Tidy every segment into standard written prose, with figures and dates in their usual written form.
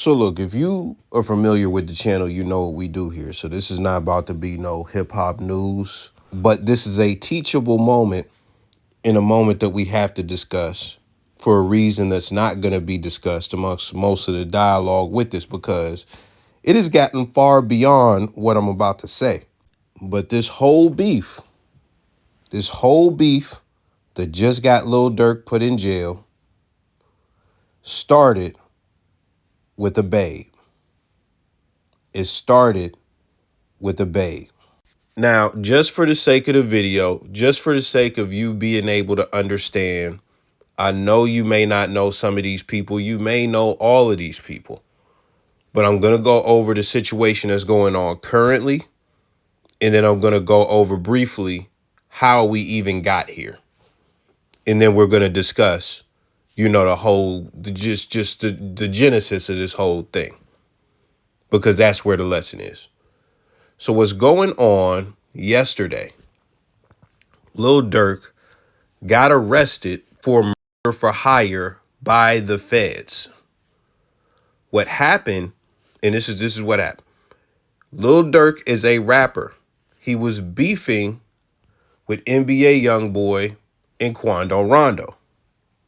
So look, if you are familiar with the channel, you know what we do here. So this is not about to be no hip hop news, but this is a teachable moment, in a moment that we have to discuss for a reason that's not going to be discussed amongst most of the dialogue with this, because it has gotten far beyond what I'm about to say. But this whole beef that just got Lil Durk put in jail started with a babe. It started with a babe. Now, just for the sake of the video, just for the sake of you being able to understand, I know you may not know some of these people. You may know all of these people. But I'm going to go over the situation that's going on currently. And then I'm going to go over briefly how we even got here. And then we're going to discuss, the genesis of this whole thing. Because that's where the lesson is. So what's going on yesterday, Lil Durk got arrested for murder for hire by the feds. What happened, and this is what happened. Lil Durk is a rapper. He was beefing with NBA YoungBoy and Quando Rondo,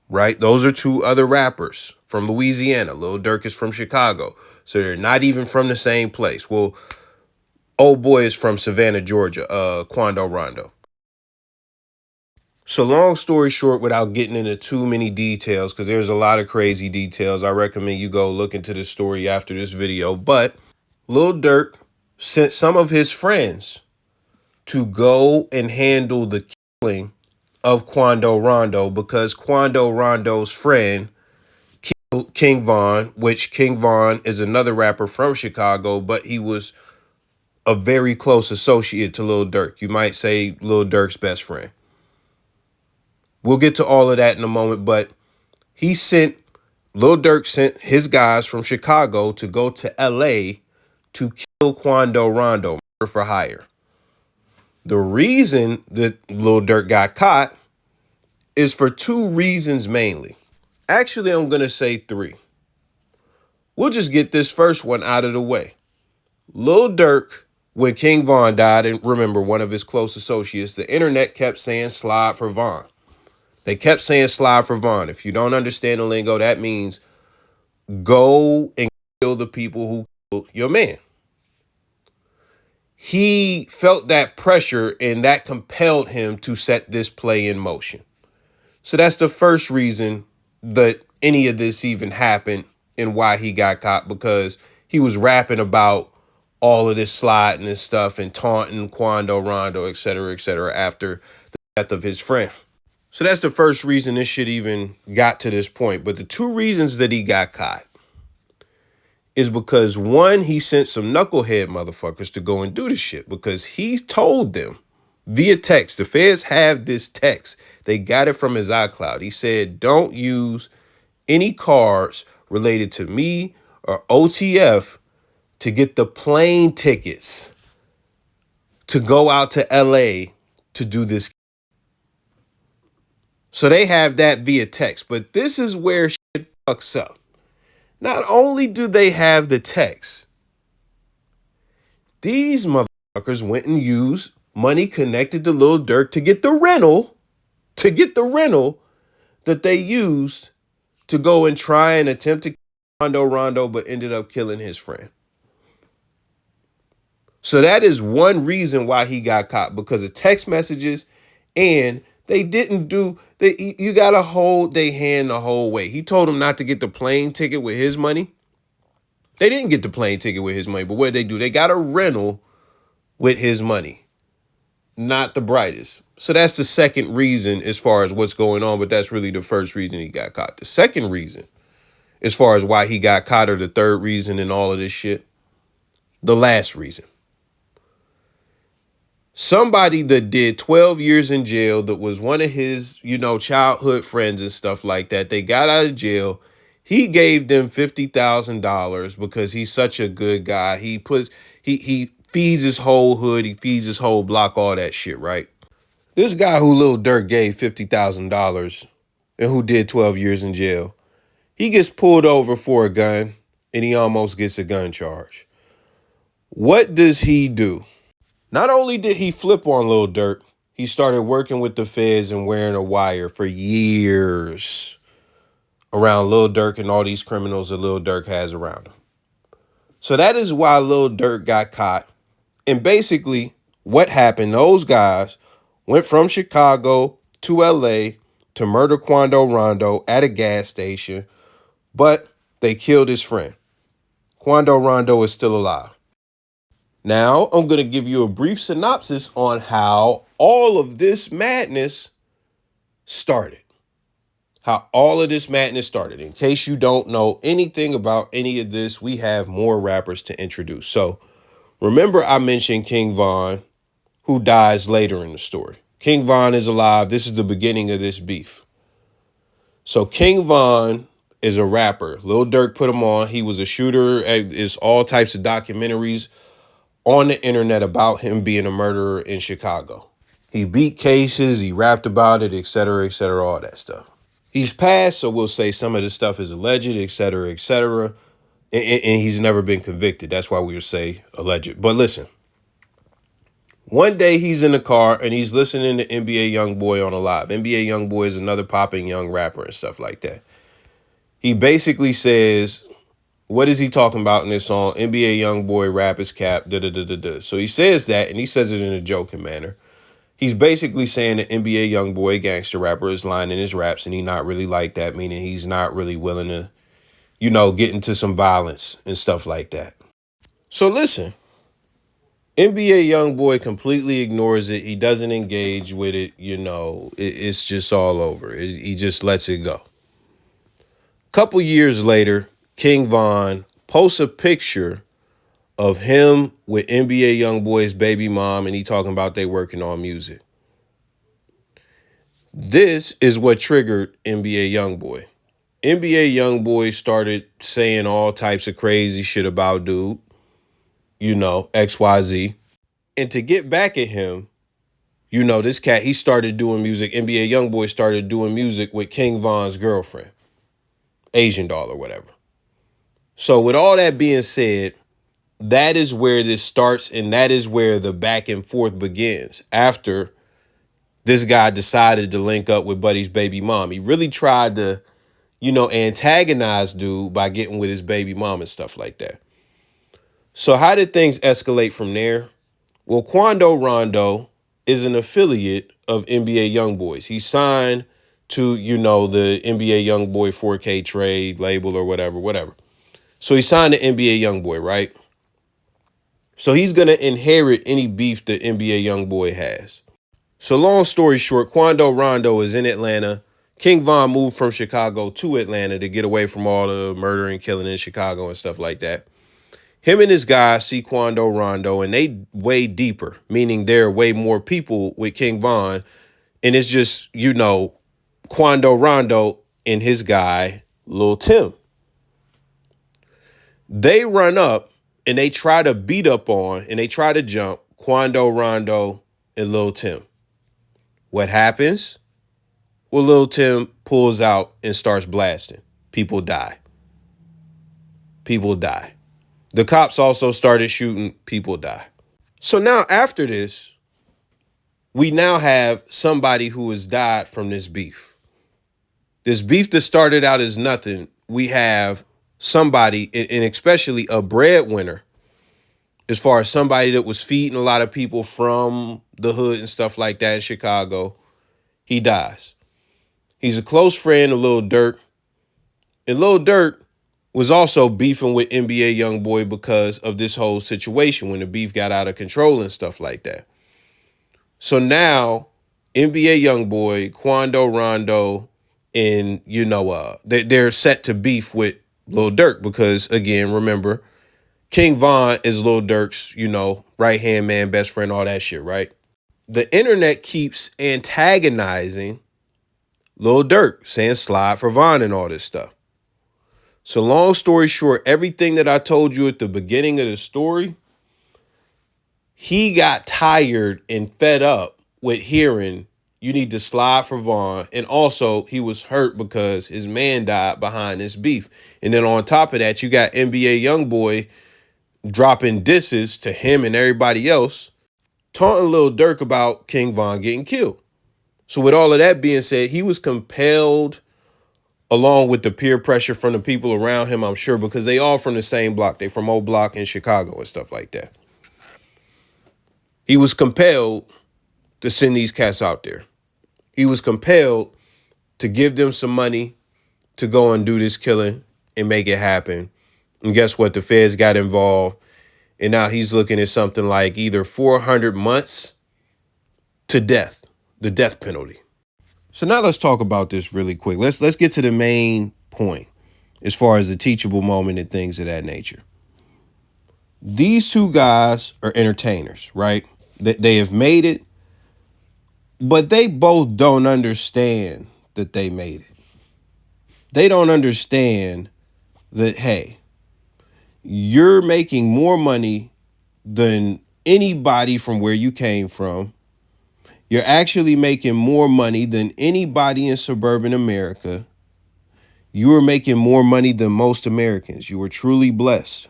right? Those are two other rappers from Louisiana. Lil Durk is from Chicago. So they're not even from the same place. Well, old boy is from Savannah, Georgia, Quando Rondo. So long story short, without getting into too many details, because there's a lot of crazy details, I recommend you go look into the story after this video. But Lil Durk sent some of his friends to go and handle the killing of Quando Rondo, because Quando Rondo's friend killed King Von, which King Von is another rapper from Chicago, but he was a very close associate to Lil Durk. You might say Lil Durk's best friend. We'll get to all of that in a moment, but Lil Durk sent his guys from Chicago to go to LA to kill Quando Rondo, murder for hire. The reason that Lil Durk got caught is for two reasons mainly. Actually, I'm going to say three. We'll just get this first one out of the way. Lil Durk, when King Von died, and remember, one of his close associates, the internet kept saying slide for Von. They kept saying slide for Von. If you don't understand the lingo, that means go and kill the people who killed your man. He felt that pressure, and that compelled him to set this play in motion. So that's the first reason that any of this even happened and why he got caught, because he was rapping about all of this sliding and stuff and taunting Quando Rondo, et cetera, after the death of his friend. So that's the first reason this shit even got to this point. But the two reasons that he got caught is because, one, he sent some knucklehead motherfuckers to go and do this shit, because he told them via text. The feds have this text. They got it from his iCloud. He said, don't use any cards related to me or OTF to get the plane tickets to go out to LA to do this. So they have that via text. But this is where shit fucks up. Not only do they have the text, these motherfuckers went and used money connected to Lil Durk to get the rental, that they used to go and try and attempt to kill Rondo, but ended up killing his friend. So that is one reason why he got caught, because of text messages, and they didn't do, you got to hold their hand the whole way. He told them not to get the plane ticket with his money. They didn't get the plane ticket with his money, but what did they do? They got a rental with his money. Not the brightest. So that's the second reason as far as what's going on, but that's really the first reason he got caught. The second reason, as far as why he got caught, or the third reason in all of this shit, the last reason. Somebody that did 12 years in jail, that was one of his, childhood friends and stuff like that, they got out of jail. He gave them $50,000 because he's such a good guy. He feeds his whole hood, he feeds his whole block, all that shit, right? This guy who Lil Durk gave $50,000 and who did 12 years in jail, he gets pulled over for a gun. and he almost gets a gun charge. What does he do? Not only did he flip on Lil Durk, he started working with the feds and wearing a wire for years around Lil Durk and all these criminals that Lil Durk has around him. So that is why Lil Durk got caught. And basically, what happened, those guys went from Chicago to LA to murder Quando Rondo at a gas station, but they killed his friend. Quando Rondo is still alive. Now, I'm going to give you a brief synopsis on how all of this madness started. How all of this madness started. In case you don't know anything about any of this, we have more rappers to introduce. So, remember I mentioned King Von, who dies later in the story. King Von is alive. This is the beginning of this beef. So King Von is a rapper. Lil Durk put him on. He was a shooter. There's all types of documentaries on the internet about him being a murderer in Chicago. He beat cases. He rapped about it, et cetera, all that stuff. He's passed, so we'll say some of this stuff is alleged, et cetera, et cetera. And he's never been convicted. That's why we would say alleged. But listen. One day he's in the car and he's listening to NBA YoungBoy on a live. NBA YoungBoy is another popping young rapper and stuff like that. He basically says, what is he talking about in this song? NBA YoungBoy rap is cap, da da da da da. So he says that, and he says it in a joking manner. He's basically saying that NBA YoungBoy, gangster rapper, is lying in his raps, and he not really like that, meaning he's not really willing to, get into some violence and stuff like that. So listen. NBA YoungBoy completely ignores it. He doesn't engage with it. It's just all over. He just lets it go. A couple years later, King Von posts a picture of him with NBA YoungBoy's baby mom, and he talking about they working on music. This is what triggered NBA YoungBoy. NBA YoungBoy started saying all types of crazy shit about dude, XYZ. And to get back at him, this cat, he started doing music. NBA YoungBoy started doing music with King Von's girlfriend, Asian doll or whatever. So with all that being said, that is where this starts, and that is where the back and forth begins. After this guy decided to link up with Buddy's baby mom, he really tried to, antagonize dude by getting with his baby mom and stuff like that. So how did things escalate from there? Well, Quando Rondo is an affiliate of NBA YoungBoys. He signed to, the NBA YoungBoy 4K trade label or whatever. So he signed to NBA YoungBoy, right? So he's going to inherit any beef that NBA YoungBoy has. So long story short, Quando Rondo is in Atlanta. King Von moved from Chicago to Atlanta to get away from all the murder and killing in Chicago and stuff like that. Him and his guys see Quando Rondo, and they way deeper, meaning there are way more people with King Von. And it's just, Quando Rondo and his guy, Lil Tim. They run up and they try to beat up on and they try to jump Quando Rondo and Lil Tim. What happens? Well, Lil Tim pulls out and starts blasting. People die. People die. The cops also started shooting. People die. So now after this, we now have somebody who has died from this beef. This beef that started out as nothing, we have somebody, and especially a breadwinner, as far as somebody that was feeding a lot of people from the hood and stuff like that in Chicago. He dies. He's a close friend of Lil Durk. And Lil Durk was also beefing with NBA YoungBoy because of this whole situation when the beef got out of control and stuff like that. So now NBA YoungBoy, Quando Rondo, and they're set to beef with Lil Durk because, again, remember, King Von is Lil Durk's, right hand man, best friend, all that shit, right? The internet keeps antagonizing Lil Durk, saying slide for Von and all this stuff. So long story short, everything that I told you at the beginning of the story, he got tired and fed up with hearing You need to slide for Vaughn. And also, he was hurt because his man died behind this beef. And then on top of that, you got NBA YoungBoy dropping disses to him and everybody else, taunting Lil Durk about King Von getting killed. So with all of that being said, he was compelled, along with the peer pressure from the people around him, I'm sure, because they all from the same block. They from O Block in Chicago and stuff like that. He was compelled to send these cats out there. He was compelled to give them some money to go and do this killing and make it happen. And guess what? The feds got involved. And now he's looking at something like either 400 months to death, the death penalty. So now let's talk about this really quick. Let's get to the main point as far as the teachable moment and things of that nature. These two guys are entertainers, right? They have made it, but they both don't understand that they made it. They don't understand that, hey, you're making more money than anybody from where you came from. You're actually making more money than anybody in suburban America. You are making more money than most Americans. You are truly blessed.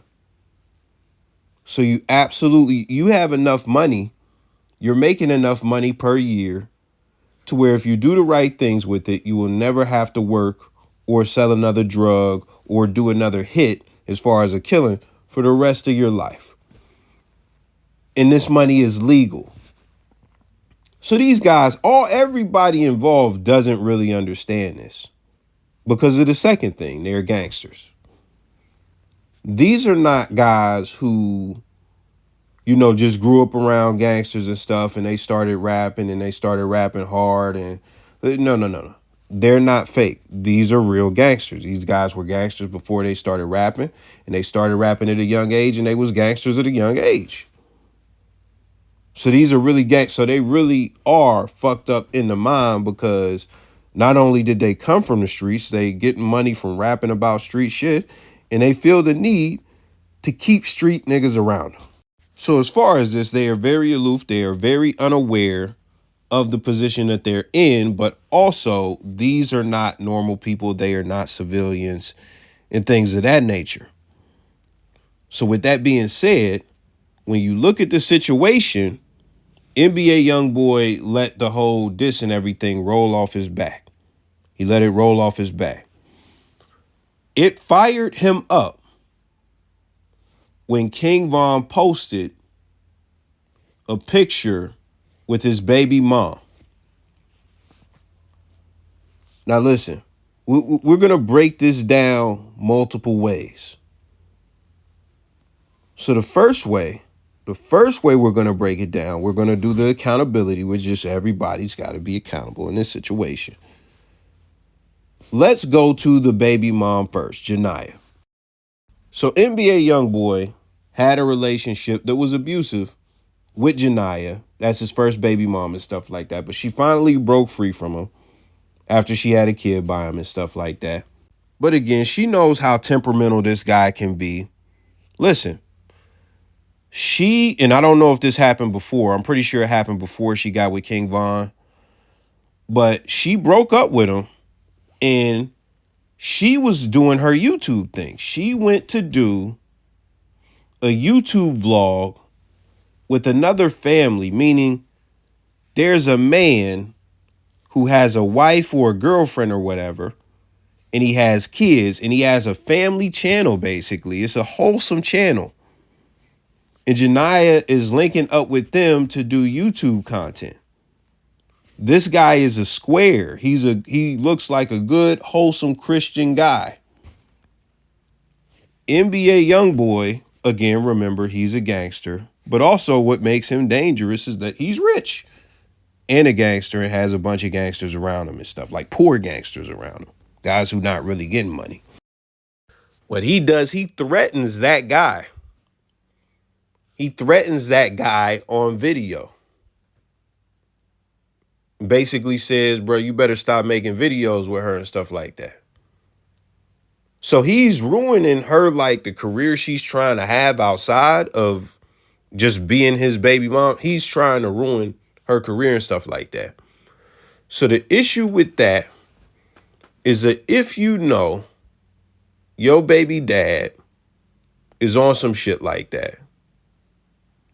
So you have enough money. You're making enough money per year to where if you do the right things with it, you will never have to work or sell another drug or do another hit as far as a killing for the rest of your life. And this money is legal. So these guys, everybody involved doesn't really understand this because of the second thing. They're gangsters. These are not guys who, just grew up around gangsters and stuff and they started rapping and they started rapping hard. And no. They're not fake. These are real gangsters. These guys were gangsters before they started rapping, and they started rapping at a young age, and they was gangsters at a young age. So these are really so they really are fucked up in the mind because not only did they come from the streets, they getting money from rapping about street shit, and they feel the need to keep street niggas around them. So as far as this, they are very aloof. They are very unaware of the position that they're in, but also these are not normal people. They are not civilians and things of that nature. So with that being said, when you look at the situation, NBA YoungBoy let the whole diss and everything roll off his back. He let it roll off his back. It fired him up when King Von posted a picture with his baby mom. Now listen, we're going to break this down multiple ways. So the first way we're going to break it down, we're going to do the accountability, which is everybody's got to be accountable in this situation. Let's go to the baby mom first, Jania. So NBA YoungBoy had a relationship that was abusive with Jania. That's his first baby mom and stuff like that. But she finally broke free from him after she had a kid by him and stuff like that. But again, she knows how temperamental this guy can be. Listen, and I don't know if this happened before. I'm pretty sure it happened before she got with King Von. But she broke up with him and she was doing her YouTube thing. She went to do a YouTube vlog with another family, meaning there's a man who has a wife or a girlfriend or whatever, and he has kids, and he has a family channel, basically. It's a wholesome channel. And Jania is linking up with them to do YouTube content. This guy is a square. He looks like a good, wholesome Christian guy. NBA YoungBoy, again, remember, he's a gangster. But also what makes him dangerous is that he's rich and a gangster and has a bunch of gangsters around him and stuff, like poor gangsters around him, guys who not really getting money. What he does, he threatens that guy. He threatens that guy on video. Basically says, bro, you better stop making videos with her and stuff like that. So he's ruining her, like the career she's trying to have outside of just being his baby mom. He's trying to ruin her career and stuff like that. So the issue with that is that if you know your baby dad is on some shit like that,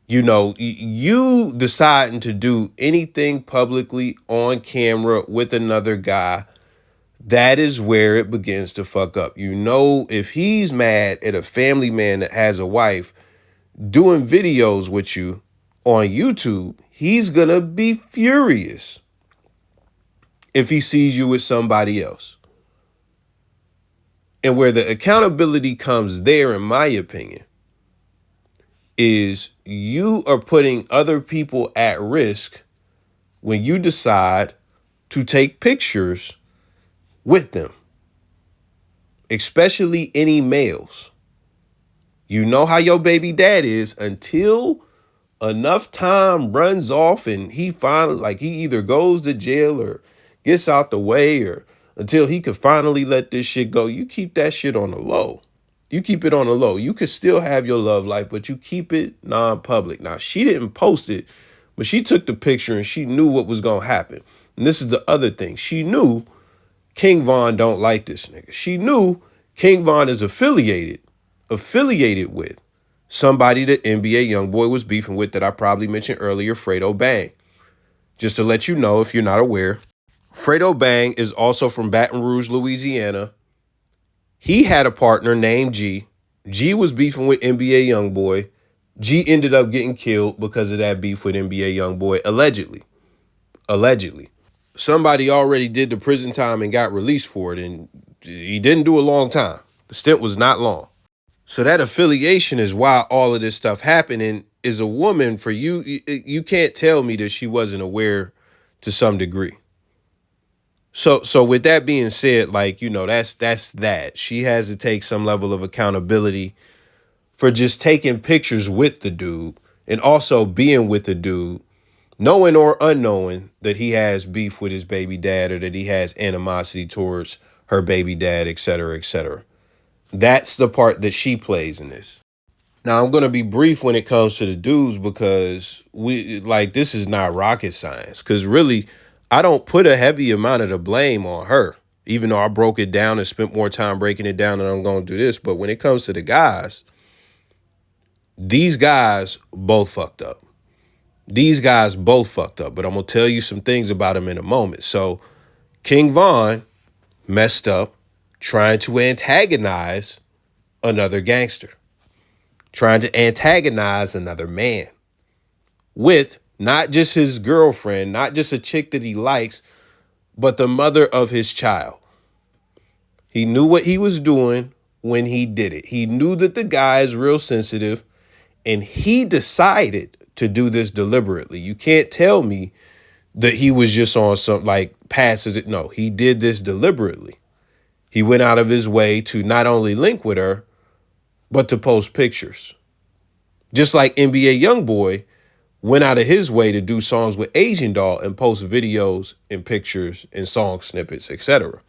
you know, you deciding to do anything publicly on camera with another guy, that is where it begins to fuck up. You know, if he's mad at a family man that has a wife doing videos with you on YouTube, he's gonna be furious if he sees you with somebody else. And where the accountability comes there, in my opinion, is you are putting other people at risk when you decide to take pictures with them, especially any males. You know how your baby dad is until enough time runs off and he finally, like, he either goes to jail or gets out the way, or until he could finally let this shit go. You keep that shit on the low. You keep it on the low. You could still have your love life, but you keep it non-public. Now, she didn't post it, but she took the picture and she knew what was going to happen. And this is the other thing. She knew King Von don't like this nigga. She knew King Von is affiliated with somebody that NBA YoungBoy was beefing with that I probably mentioned earlier, Fredo Bang. Just to let you know, if you're not aware, Fredo Bang is also from Baton Rouge, Louisiana. He had a partner named G. G was beefing with NBA YoungBoy. G ended up getting killed because of that beef with NBA YoungBoy, allegedly. Allegedly. Somebody already did the prison time and got released for it, and he didn't do a long time. The stint was not long. So that affiliation is why all of this stuff happened. And is a woman, for you, you can't tell me that she wasn't aware to some degree. So with that being said, like, you know, that's that. She has to take some level of accountability for just taking pictures with the dude and also being with the dude, knowing or unknowing that he has beef with his baby dad or that he has animosity towards her baby dad, et cetera, et cetera. That's the part that she plays in this. Now, I'm going to be brief when it comes to the dudes because this is not rocket science. Because really, I don't put a heavy amount of the blame on her, even though I broke it down and spent more time breaking it down than I'm going to do this. But when it comes to the guys, these guys both fucked up. These guys both fucked up. But I'm going to tell you some things about them in a moment. So King Von messed up trying to antagonize another gangster, trying to antagonize another man with not just his girlfriend, not just a chick that he likes, but the mother of his child. He knew what he was doing when he did it. He knew that the guy is real sensitive, and he decided to do this deliberately. You can't tell me that he was just on some passes it. No, he did this deliberately. He went out of his way to not only link with her, but to post pictures. Just like NBA YoungBoy went out of his way to do songs with Asian Doll and post videos and pictures and song snippets, etc.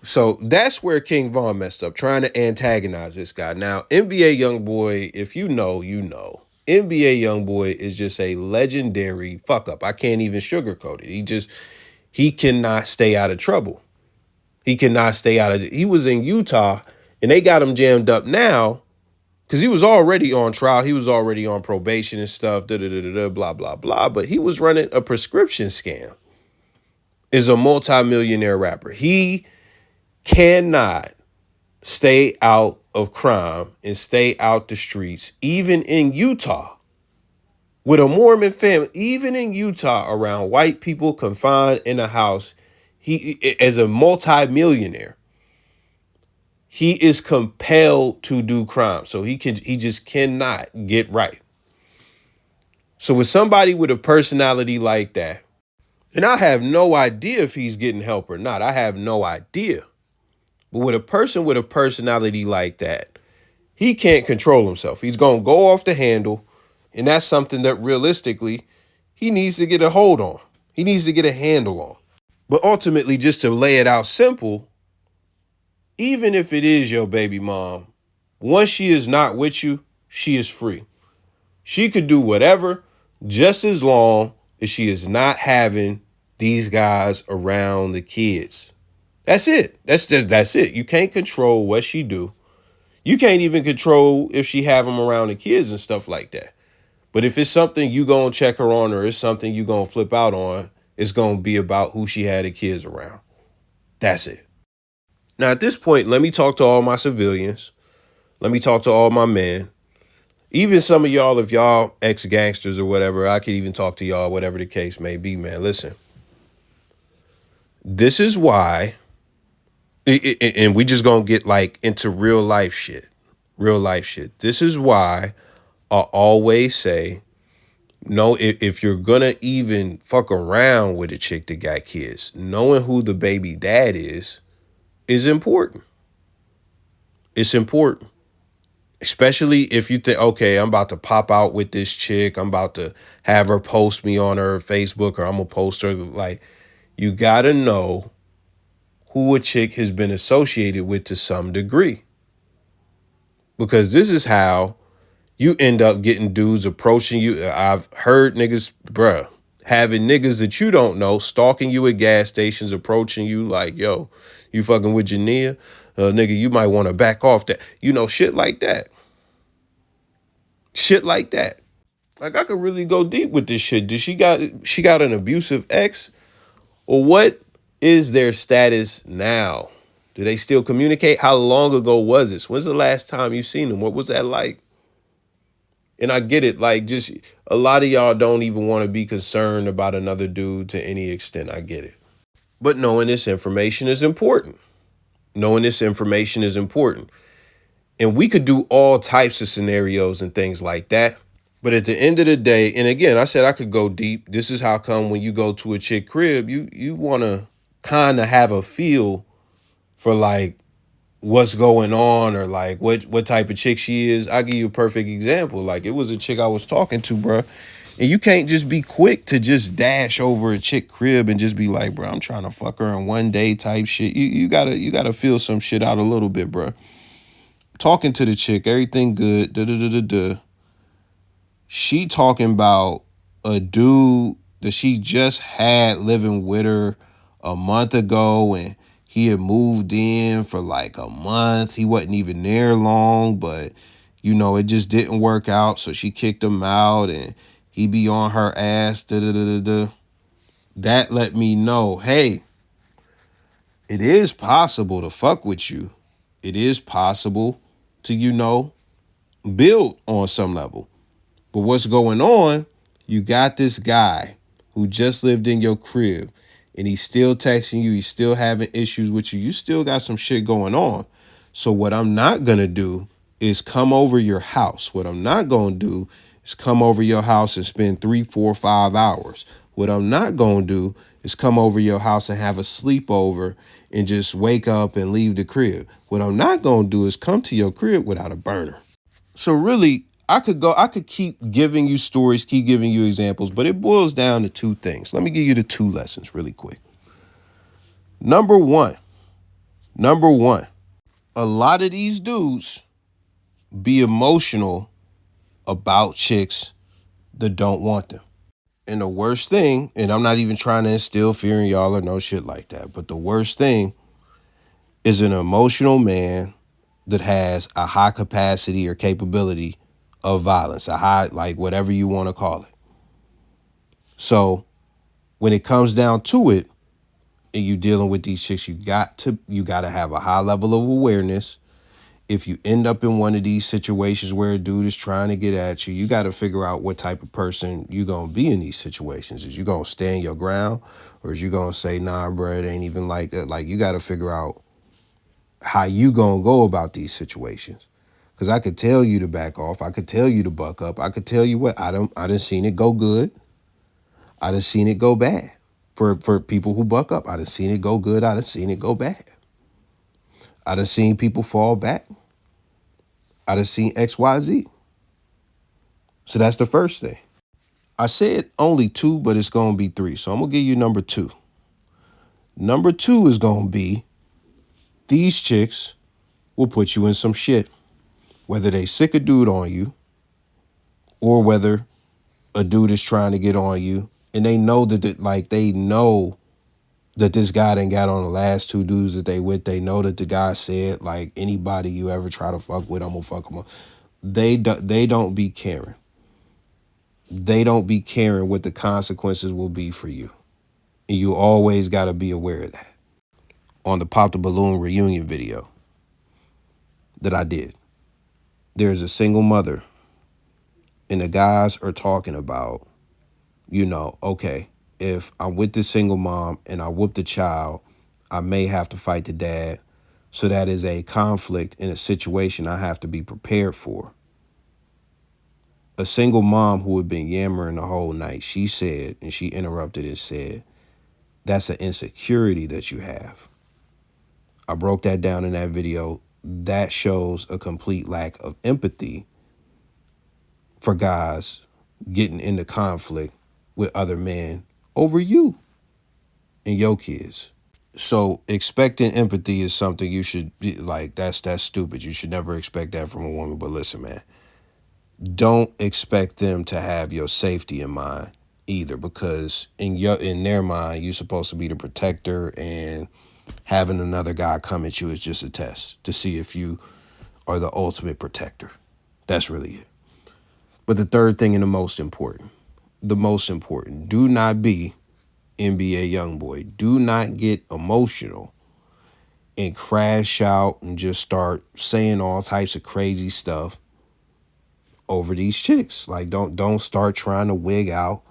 So that's where King Von messed up, trying to antagonize this guy. Now, NBA YoungBoy, if you know, you know. NBA YoungBoy is just a legendary fuck up. I can't even sugarcoat it. He cannot stay out of trouble. He cannot stay out of it. He was in Utah and they got him jammed up now because he was already on trial. He was already on probation and stuff, blah, blah, blah. But he was running a prescription scam. Is a multimillionaire rapper. He cannot stay out of crime and stay out the streets, even in Utah, with a Mormon family, even in Utah, around white people confined in a house. He, as a multimillionaire, he is compelled to do crime. So he just cannot get right. So with somebody with a personality like that, and I have no idea if he's getting help or not. I have no idea. But with a person with a personality like that, he can't control himself. He's going to go off the handle. And that's something that realistically he needs to get a hold on. He needs to get a handle on. But ultimately, just to lay it out simple, even if it is your baby mom, once she is not with you, she is free. She could do whatever just as long as she is not having these guys around the kids. That's it. That's it. You can't control what she do. You can't even control if she have them around the kids and stuff like that. But if it's something you gonna check her on, or it's something you gonna flip out on, it's gonna be about who she had the kids around. That's it. Now at this point, let me talk to all my civilians. Let me talk to all my men. Even some of y'all, if y'all ex-gangsters or whatever, I could even talk to y'all, whatever the case may be, man. Listen, this is why, and we just gonna get like into real life shit. Real life shit. This is why I always say, no, if you're gonna even fuck around with a chick that got kids, knowing who the baby dad is important. It's important. Especially if you think, okay, I'm about to pop out with this chick. I'm about to have her post me on her Facebook, or I'm going to post her. Like, you got to know who a chick has been associated with to some degree. Because this is how you end up getting dudes approaching you. I've heard niggas, bruh, having niggas that you don't know stalking you at gas stations, approaching you like, yo, you fucking with Jania? Nigga, you might want to back off that. You know, shit like that. Shit like that. Like, I could really go deep with this shit. Did she got an abusive ex? Or what is their status now? Do they still communicate? How long ago was this? When's the last time you seen them? What was that like? And I get it. Like, just a lot of y'all don't even want to be concerned about another dude to any extent. I get it. But knowing this information is important. Knowing this information is important. And we could do all types of scenarios and things like that. But at the end of the day, and again, I said I could go deep. This is how come when you go to a chick crib, you want to kind of have a feel for like what's going on, or like what type of chick she is. I'll give you a perfect example. Like, it was a chick I was talking to, bro. And you can't just be quick to just dash over a chick crib and just be like, bro, I'm trying to fuck her in one day type shit. You gotta feel some shit out a little bit, bro. Talking to the chick, everything good. Da da da da da. She talking about a dude that she just had living with her a month ago, and he had moved in for like a month. He wasn't even there long, but you know, it just didn't work out. So she kicked him out, and he be on her ass. Da, da, da, da, da. That let me know, hey, it is possible to fuck with you. It is possible to, build on some level. But what's going on? You got this guy who just lived in your crib, and he's still texting you. He's still having issues with you. You still got some shit going on. So what I'm not going to do is come over your house. What I'm not going to do is come over your house and spend 3, 4, 5 hours. What I'm not going to do is come over your house and have a sleepover and just wake up and leave the crib. What I'm not going to do is come to your crib without a burner. So really, I could keep giving you stories, keep giving you examples, but it boils down to two things. Let me give you the two lessons really quick. Number one, a lot of these dudes be emotional about chicks that don't want them. And the worst thing, and I'm not even trying to instill fear in y'all or no shit like that, but the worst thing is an emotional man that has a high capacity or capability of violence, a high, like whatever you want to call it. So when it comes down to it, and you dealing with these chicks, you got to have a high level of awareness. If you end up in one of these situations where a dude is trying to get at you, you got to figure out what type of person you going to be in these situations. Is you going to stand your ground, or is you going to say, nah, bro, it ain't even like that? Like, you got to figure out how you going to go about these situations. Because I could tell you to back off. I could tell you to buck up. I could tell you what. I done seen it go good. I done seen it go bad for people who buck up. I done seen it go good. I done seen it go bad. I done seen people fall back. I done seen XYZ. So that's the first thing. I said only two, but it's going to be three. So I'm going to give you number two. Number two is going to be these chicks will put you in some shit. Whether they sick a dude on you, or whether a dude is trying to get on you And they know they know that this guy done got on the last two dudes that they with. They know that the guy said, like, anybody you ever try to fuck with, I'm gonna fuck them up. They don't be caring. They don't be caring what the consequences will be for you. And you always got to be aware of that. On the Pop the Balloon reunion video that I did, there's a single mother, and the guys are talking about, okay, if I'm with this single mom and I whoop the child, I may have to fight the dad. So that is a conflict in a situation I have to be prepared for. A single mom who had been yammering the whole night, she said, and she interrupted and said, that's an insecurity that you have. I broke that down in that video. That shows a complete lack of empathy for guys getting into conflict with other men over you and your kids. So expecting empathy is something you should that's stupid. You should never expect that from a woman. But listen, man, don't expect them to have your safety in mind either, because in their mind, you're supposed to be the protector, and having another guy come at you is just a test to see if you are the ultimate protector. That's really it. But the third thing and the most important, do not be NBA YoungBoy. Do not get emotional and crash out and just start saying all types of crazy stuff over these chicks. Like, don't start trying to wig out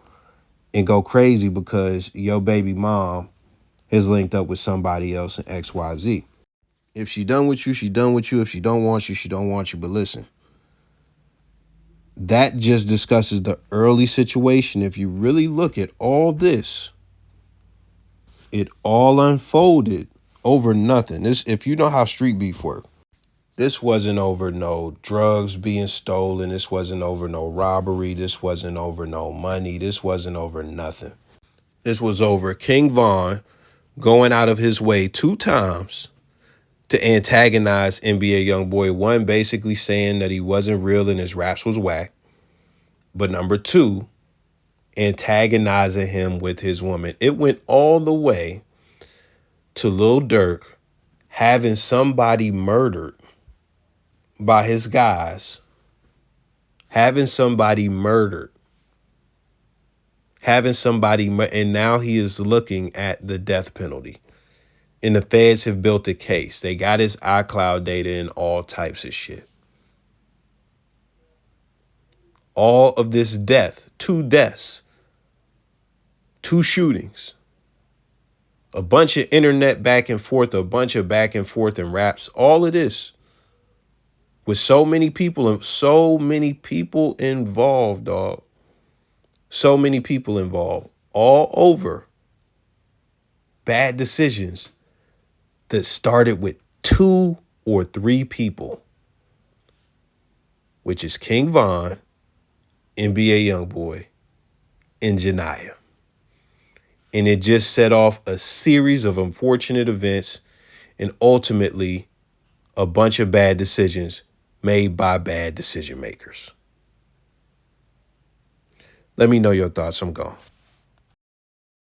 and go crazy because your baby mom has linked up with somebody else in XYZ. If she done with you, she done with you. If she don't want you, she don't want you. But listen, that just discusses the early situation. If you really look at all this, it all unfolded over nothing. If you know how street beef work, this wasn't over no drugs being stolen. This wasn't over no robbery. This wasn't over no money. This wasn't over nothing. This was over King Von going out of his way 2 times to antagonize NBA YoungBoy. One, basically saying that he wasn't real and his raps was whack. But number 2, antagonizing him with his woman. It went all the way to Lil Durk having somebody murdered by his guys, and now he is looking at the death penalty. And the feds have built a case. They got his iCloud data and all types of shit. All of this death, 2 deaths, 2 shootings, a bunch of internet back and forth, a bunch of back and forth and raps, all of this with so many people involved, dog. So many people involved, all over bad decisions that started with 2 or 3 people, which is King Von, NBA YoungBoy, and Jania. And it just set off a series of unfortunate events and ultimately a bunch of bad decisions made by bad decision makers. Let me know your thoughts. I'm gone.